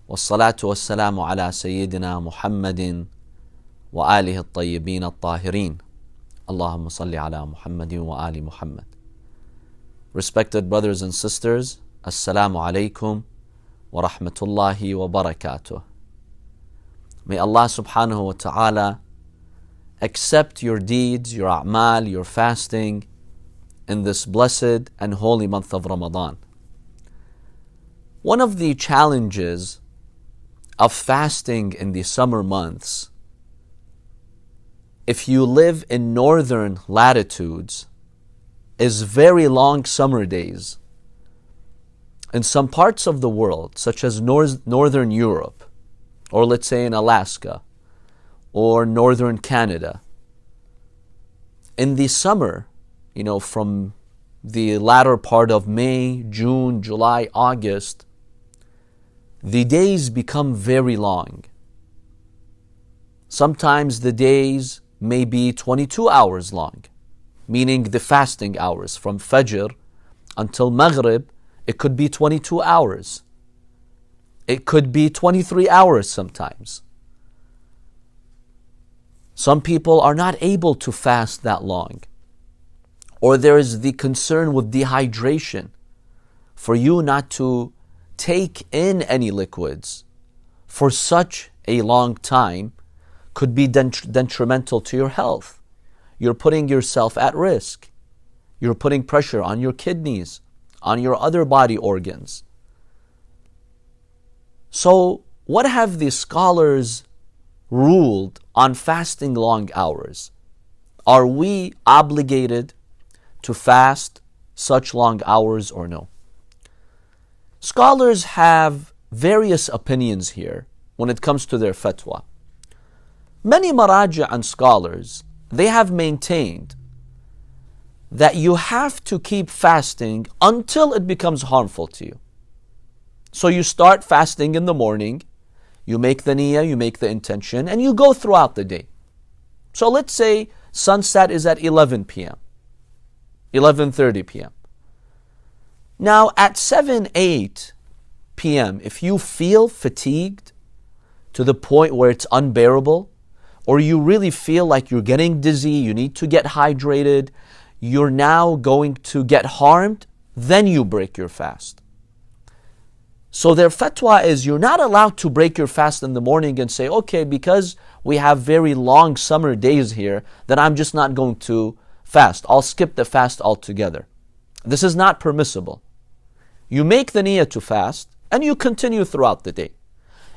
والصلاة والسلام على سيدنا محمد وآله الطيبين الطاهرين. اللهم صل على محمد وآل Muhammad. Respected brothers and sisters, Assalamu alaikum wa rahmatullahi wa barakatuh. May Allah subhanahu wa ta'ala accept your deeds, your a'mal, your fasting in this blessed and holy month of Ramadan. One of the challenges of fasting in the summer months, if you live in northern latitudes, is very long summer days. In some parts of the world, such as northern Europe, or let's say in Alaska, or northern Canada, in the summer, from the latter part of May, June, July, August, the days become very long. Sometimes the days may be 22 hours long, meaning the fasting hours. From Fajr until Maghrib, it could be 22 hours. It could be 23 hours sometimes. Some people are not able to fast that long. Or there is the concern with dehydration, for you not to take in any liquids for such a long time could be detrimental to your health. You're putting yourself at risk. You're putting pressure on your kidneys, on your other body organs. So, what have the scholars ruled on fasting long hours? Are we obligated to fast such long hours or no? Scholars have various opinions here when it comes to their fatwa. Many maraja and scholars, they have maintained that you have to keep fasting until it becomes harmful to you. So you start fasting in the morning, you make the niyyah, you make the intention, and you go throughout the day. So let's say sunset is at 11 p.m., 11:30 p.m. Now at 7, 8 p.m., if you feel fatigued to the point where it's unbearable, or you really feel like you're getting dizzy, you need to get hydrated, you're now going to get harmed, then you break your fast. So their fatwa is you're not allowed to break your fast in the morning and say, okay, because we have very long summer days here, then I'm just not going to fast. I'll skip the fast altogether. This is not permissible. You make the niyyah to fast and you continue throughout the day.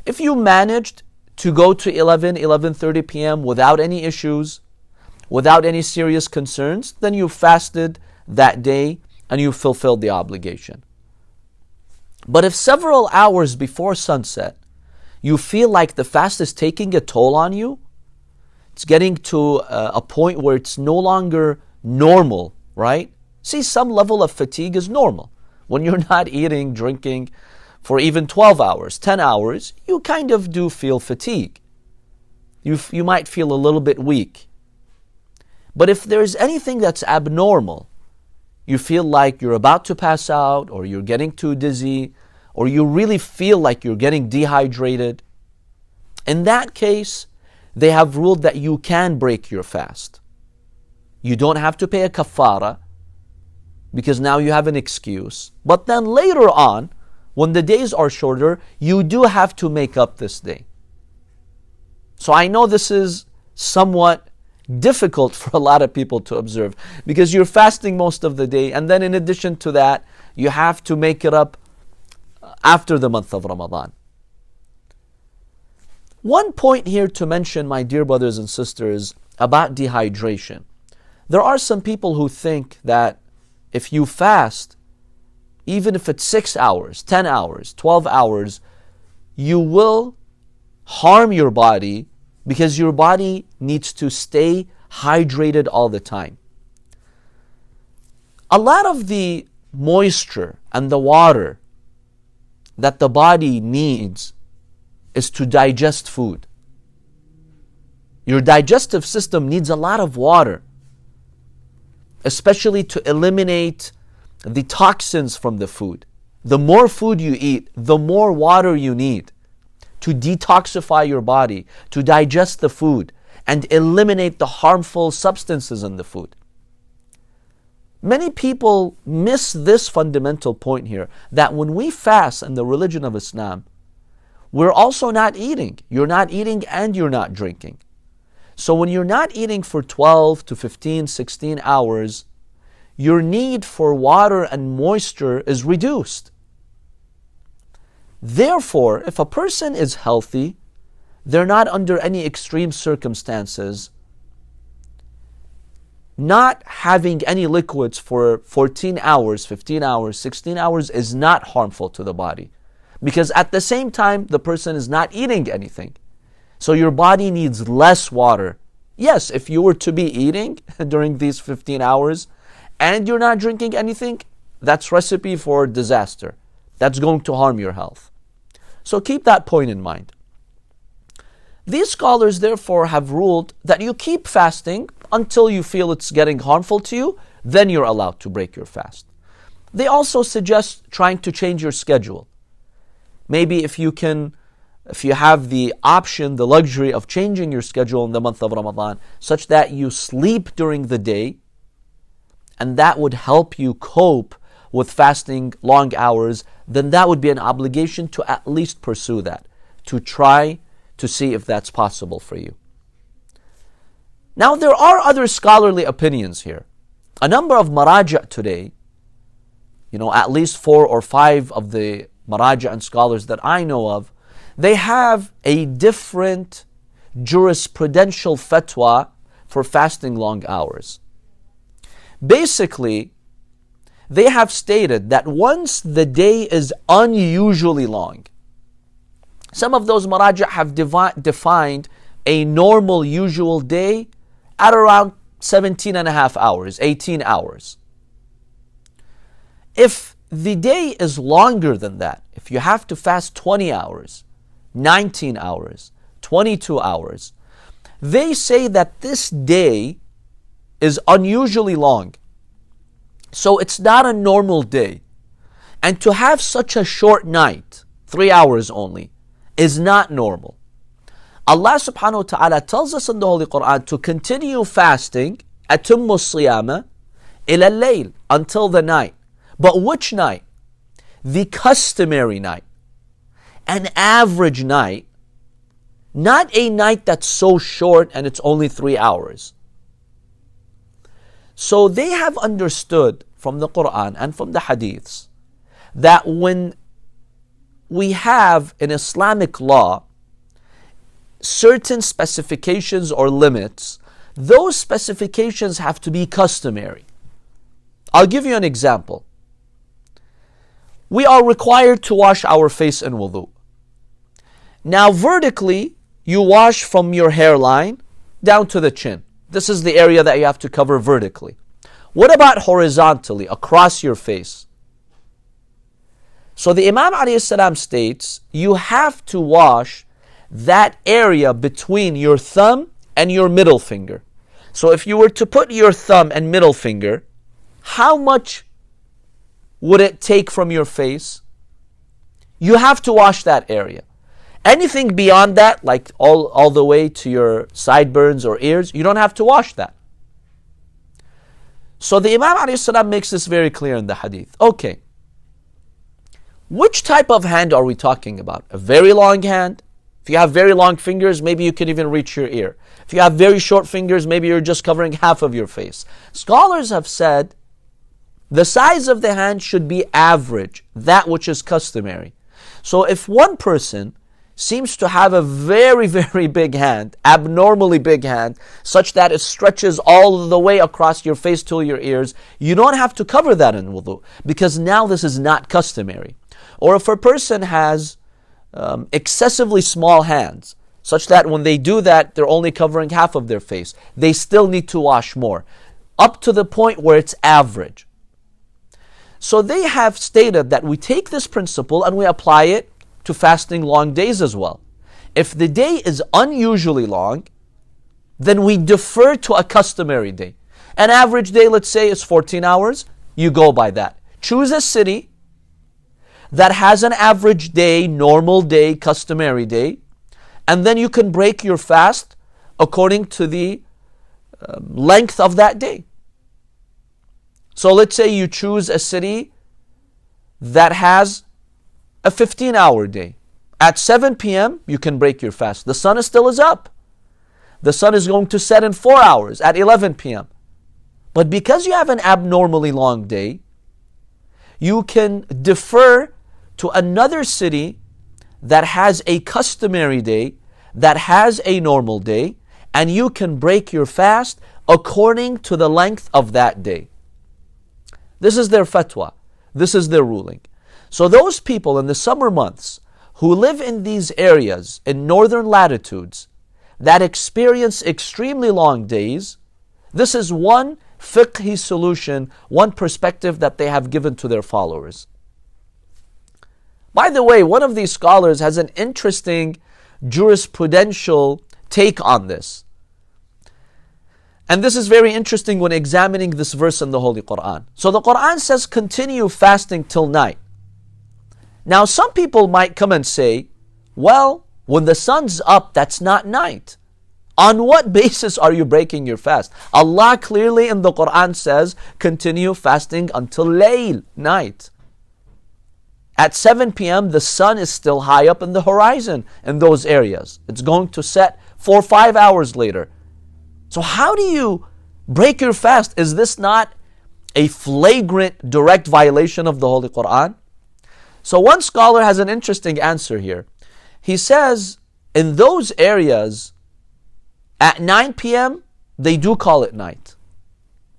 If you managed to go to 11:30 p.m. without any issues, without any serious concerns, then you fasted that day and you fulfilled the obligation. But if several hours before sunset, you feel like the fast is taking a toll on you, it's getting to a point where it's no longer normal, right? See, some level of fatigue is normal. When you're not eating, drinking for even 12 hours, 10 hours, you kind of do feel fatigue. You might feel a little bit weak. But if there's anything that's abnormal, you feel like you're about to pass out, or you're getting too dizzy, or you really feel like you're getting dehydrated, in that case, they have ruled that you can break your fast. You don't have to pay a kafara, because now you have an excuse. But then later on, when the days are shorter, you do have to make up this day. So I know this is somewhat difficult for a lot of people to observe, because you're fasting most of the day, and then in addition to that, you have to make it up after the month of Ramadan. One point here to mention, my dear brothers and sisters, about dehydration. There are some people who think that if you fast, even if it's 6 hours, 10 hours, 12 hours, you will harm your body because your body needs to stay hydrated all the time. A lot of the moisture and the water that the body needs is to digest food. Your digestive system needs a lot of water, especially to eliminate the toxins from the food. The more food you eat, the more water you need to detoxify your body, to digest the food, and eliminate the harmful substances in the food. Many people miss this fundamental point here, that when we fast in the religion of Islam, we're also not eating. You're not eating and you're not drinking. So when you're not eating for 12 to 15, 16 hours, your need for water and moisture is reduced. Therefore, if a person is healthy, they're not under any extreme circumstances. Not having any liquids for 14 hours, 15 hours, 16 hours is not harmful to the body. Because at the same time, the person is not eating anything. So your body needs less water. Yes, if you were to be eating during these 15 hours and you're not drinking anything, that's recipe for disaster. That's going to harm your health. So keep that point in mind. These scholars therefore have ruled that you keep fasting until you feel it's getting harmful to you, then you're allowed to break your fast. They also suggest trying to change your schedule. Maybe if you have the option, the luxury of changing your schedule in the month of Ramadan, such that you sleep during the day, and that would help you cope with fasting long hours, then that would be an obligation to at least pursue that, to try to see if that's possible for you. Now there are other scholarly opinions here. A number of maraja today, at least 4 or 5 of the maraja and scholars that I know of, they have a different jurisprudential fatwa for fasting long hours. Basically, they have stated that once the day is unusually long, some of those maraja have defined a normal usual day at around 17 and a half hours, 18 hours. If the day is longer than that, if you have to fast 20 hours, 19 hours, 22 hours, they say that this day is unusually long. So it's not a normal day. And to have such a short night, 3 hours only, is not normal. Allah subhanahu wa ta'ala tells us in the Holy Quran to continue fasting, atimmu siyama ila al-layl, until the night. But which night? The customary night. An average night, not a night that's so short and it's only 3 hours. So they have understood from the Quran and from the Hadiths that when we have in Islamic law certain specifications or limits, those specifications have to be customary. I'll give you an example. We are required to wash our face in wudu. Now vertically, you wash from your hairline down to the chin. This is the area that you have to cover vertically. What about horizontally, across your face? So the Imam ﷺ states, you have to wash that area between your thumb and your middle finger. So if you were to put your thumb and middle finger, how much would it take from your face? You have to wash that area. Anything beyond that, like all the way to your sideburns or ears, you don't have to wash that. So the Imam ﷺ makes this very clear in the hadith. Okay, which type of hand are we talking about? A very long hand? If you have very long fingers, maybe you can even reach your ear. If you have very short fingers, maybe you're just covering half of your face. Scholars have said the size of the hand should be average, that which is customary. So if one person seems to have a very, very big hand, abnormally big hand, such that it stretches all the way across your face to your ears, you don't have to cover that in wudu, because now this is not customary. Or if a person has excessively small hands, such that when they do that, they're only covering half of their face, they still need to wash more, up to the point where it's average. So they have stated that we take this principle and we apply it to fasting long days as well. If the day is unusually long, then we defer to a customary day. An average day, let's say, is 14 hours. You go by that. Choose a city that has an average day, normal day, customary day, and then you can break your fast according to the length of that day. So let's say you choose a city that has a 15-hour day. At 7 p.m., you can break your fast. The sun still is up. The sun is going to set in 4 hours at 11 p.m. But because you have an abnormally long day, you can defer to another city that has a customary day, that has a normal day, and you can break your fast according to the length of that day. This is their fatwa. This is their ruling. So those people in the summer months who live in these areas in northern latitudes that experience extremely long days, this is one fiqhi solution, one perspective that they have given to their followers. By the way, one of these scholars has an interesting jurisprudential take on this. And this is very interesting when examining this verse in the Holy Quran. So the Quran says, continue fasting till night. Now some people might come and say, well, when the sun's up, that's not night. On what basis are you breaking your fast? Allah clearly in the Quran says, continue fasting until layl, night. At 7 p.m., the sun is still high up in the horizon in those areas. It's going to set 4 or 5 hours later. So how do you break your fast? Is this not a flagrant, direct violation of the Holy Quran? So one scholar has an interesting answer here. He says, in those areas, at 9 p.m., they do call it night.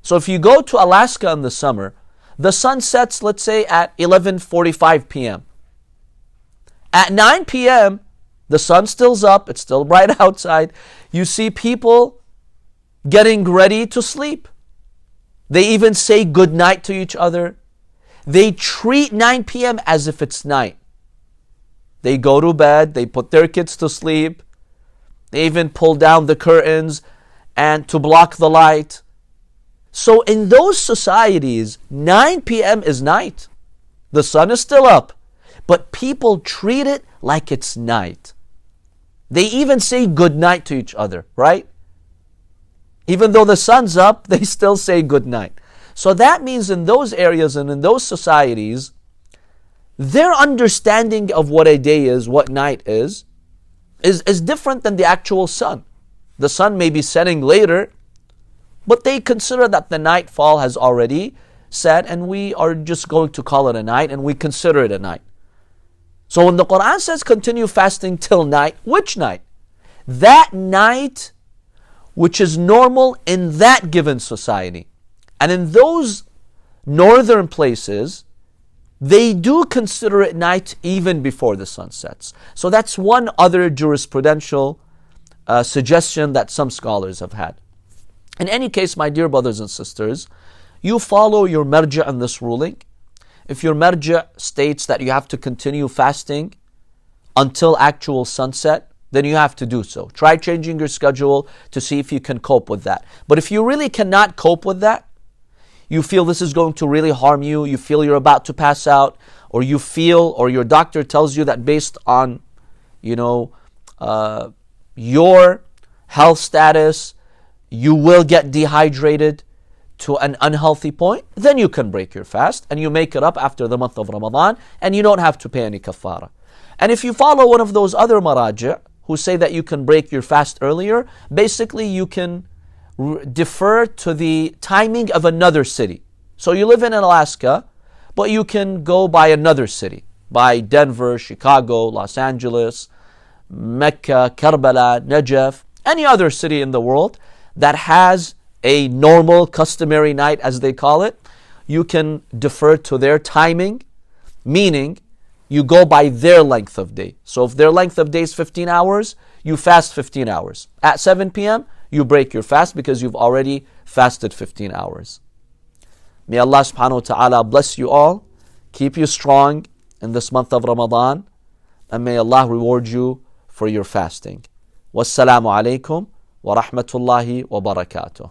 So if you go to Alaska in the summer, the sun sets, let's say, at 11:45 p.m. At 9 p.m., the sun still's up, it's still bright outside. You see people getting ready to sleep. They even say good night to each other. They treat 9 p.m. as if it's night. They go to bed, they put their kids to sleep. They even pull down the curtains and to block the light. So in those societies, 9 p.m. is night. The sun is still up, but people treat it like it's night. They even say good night to each other, right? Even though the sun's up, they still say good night. So that means in those areas and in those societies, their understanding of what a day is, what night is different than the actual sun. The sun may be setting later, but they consider that the nightfall has already set and we are just going to call it a night and we consider it a night. So when the Quran says continue fasting till night, which night? That night which is normal in that given society. And in those northern places, they do consider it night even before the sun sets. So that's one other jurisprudential suggestion that some scholars have had. In any case, my dear brothers and sisters, you follow your marja in this ruling. If your marja states that you have to continue fasting until actual sunset, then you have to do so. Try changing your schedule to see if you can cope with that. But if you really cannot cope with that, you feel this is going to really harm you, you feel you're about to pass out, or you feel, or your doctor tells you that based on, your health status, you will get dehydrated to an unhealthy point, then you can break your fast and you make it up after the month of Ramadan and you don't have to pay any kafara. And if you follow one of those other maraja who say that you can break your fast earlier, basically you can defer to the timing of another city. So you live in Alaska, but you can go by another city, by Denver, Chicago, Los Angeles, Mecca, Karbala, Najaf, any other city in the world that has a normal, customary night, as they call it. You can defer to their timing, meaning you go by their length of day. So if their length of day is 15 hours, you fast 15 hours. At 7 p.m., you break your fast because you've already fasted 15 hours. May Allah subhanahu wa ta'ala bless you all, keep you strong in this month of Ramadan, and may Allah reward you for your fasting. Wassalamu alaikum wa rahmatullahi wa barakatuh.